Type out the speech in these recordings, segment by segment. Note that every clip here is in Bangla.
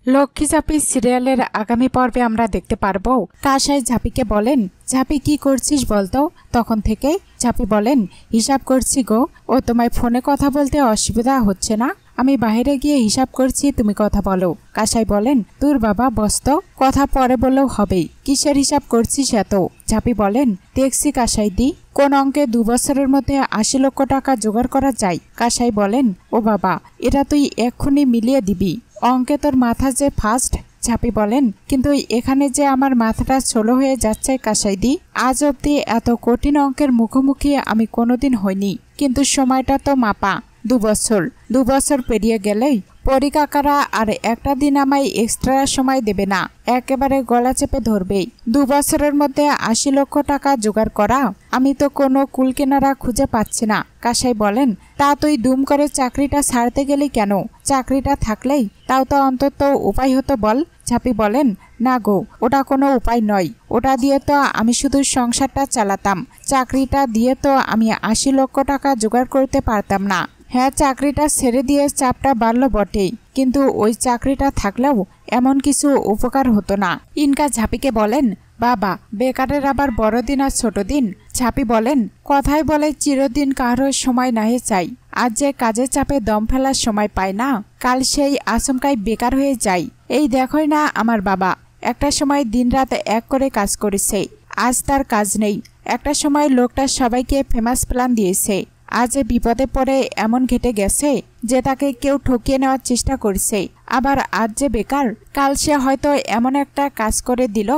লক্ষ্মী ঝাঁপি সিরিয়ালের আগামী পর্বে আমরা দেখতে পারবো কাসাই ঝাঁপিকে বলেন, ঝাঁপি কি করছিস বলতো। তখন থেকে ঝাঁপি বলেন, হিসাব করছি গো। ও তোমায় ফোনে কথা বলতে অসুবিধা হচ্ছে না? আমি বাইরে গিয়ে হিসাব করছি, তুমি কথা বলো। কাসাই বলেন, তোর বাবা বসতো, কথা পরে বললেও হবেই। কিসের হিসাব করছিস এত? ঝাঁপি বলেন, দেখছি কাসাই দি, কোন অঙ্কে 2 বছরের মধ্যে 80 লক্ষ টাকা জোগাড় করা যায়। কাসাই বলেন, ও বাবা, এটা তুই এক্ষুনি মিলিয়ে দিবি, অঙ্কে তোর মাথা যে ফার্স্ট। ঝাঁপি বলেন, কিন্তু এখানে যে আমার মাথাটা ছোলো হয়ে যাচ্ছে কাসাইদি। আজ অব্দি এত কঠিন অঙ্কের মুখোমুখি আমি কোনোদিন হইনি, কিন্তু সময়টা তো মাপা। 2 বছর 2 বছর পেরিয়ে গেলেই পরি কাকারা আর একটা দিন আমায় এক্সট্রা সময় দেবে না, একেবারে গলা চেপে ধরবেই। 2 বছরের মধ্যে 80 লক্ষ টাকা জোগাড় করা, আমি তো কোনো কুলকেনারা খুঁজে পাচ্ছি না। কাসাই বলেন, তা তুই দুম করে চাকরিটা ছাড়তে গেলি কেন? চাকরিটা থাকলেই তাও তো অন্তত উপায় হতো বল। ঝাঁপি বলেন, না গো, ওটা কোনো উপায় নয়। ওটা দিয়ে তো আমি শুধু সংসারটা চালাতাম, চাকরিটা দিয়ে তো আমি 80 লক্ষ টাকা জোগাড় করতে পারতাম না। হ্যাঁ, চাকরিটা ছেড়ে দিয়ে চাপটা বাড়লো বটেই, কিন্তু ওই চাকরিটা থাকলেও এমন কিছু উপকার হতো না। ইনকা ঝাঁপিকে বলেন, বাবা, বেকারের আবার বড়দিন আর ছোট দিন। ঝাঁপি বলেন, কথায় বলে চিরদিন কারোর সময় নাহে চাই। আজ যে কাজের চাপে দম ফেলার সময় পায় না, কাল সেই আচমকাই বেকার হয়ে যায়। এই দেখোই না আমার বাবা, একটা সময় দিনরাত এক করে কাজ করেছে, আজ তার কাজ নেই। একটা সময় লোকটা সবাইকে ফেমাস প্ল্যান দিয়েছে, আজ বিপদে পড়ে এমন ঘেটে গেছে যে তাকে কেউ ঠকিয়ে নেওয়ার চেষ্টা করছে। আবার আজ যে বেকার, কাল সে হয়তো এমন একটা কাজ করে দিল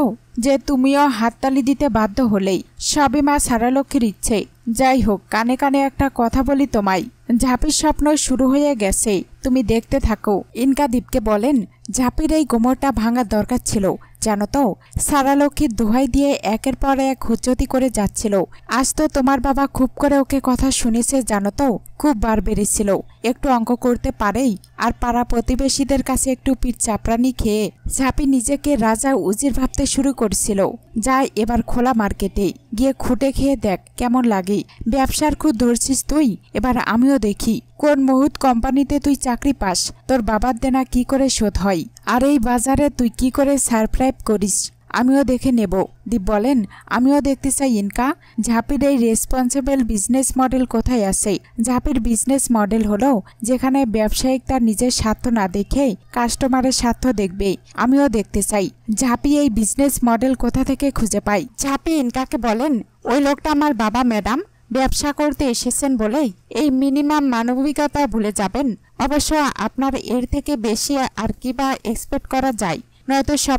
যে তুমিও হাততালি দিতে বাধ্য হলেই। সবই মা সারালক্ষ্মীর ইচ্ছে। যাই হোক, কানে কানে একটা কথা বলি তোমায়, ঝাঁপির স্বপ্ন শুরু হয়ে গেছে, তুমি দেখতে থাকো। ইনকা দীপকে বলেন, ঝাঁপির এই গোমরটা ভাঙার দরকার ছিল, জানো তো। সারালক্ষ্মীর দোহাই দিয়ে একের পর এক হুজ্জতি করে যাচ্ছিল। আজ তো তোমার বাবা খুব করে ওকে কথা শুনেছে, জানো তো। খুব বার বেড়েছিল, একটু অঙ্ক করতে পারেই, আর পাড়া প্রতিবেশীদের কাছে একটু পিঠ চাপড়ানি খেয়ে ঝাঁপি নিজেকে রাজা উজির ভাবতে শুরু করছিল। যাই এবার খোলা মার্কেটে গিয়ে খুঁটে খেয়ে দেখ কেমন লাগে। ব্যবসার খুব ধরছিস তুই, এবার আমিও দেখি কোন মহুত কোম্পানিতে তুই চাকরি পাস, তোর বাবার দেনা কি করে শোধ হয়, আর এই বাজারে তুই কি করে সারপ্রাইভ করিস, আমিও দেখে নেব। দীপ বলেন, আমিও দেখতে চাই ইনকা, ঝাঁপির এই রেসপন্সিবল বিজনেস মডেল কোথায় আছে। ঝাঁপির বিজনেস মডেল হলো যেখানে ব্যবসায়িক তার নিজের স্বার্থ না দেখে কাস্টমারের স্বার্থ দেখবে। আমিও দেখতে চাই ঝাঁপি এই বিজনেস মডেল কোথা থেকে খুঁজে পাই। ঝাঁপি ইনকাকে বলেন, ওই লোকটা আমার বাবা ম্যাডাম, ব্যবসা করতে এসেছেন বলেই এই মিনিমাম মানবিকতা ভুলে যাবেন। অবশ্য আপনার এর থেকে বেশি আর কি বা এক্সপেক্ট করা যায়, নয়তো সব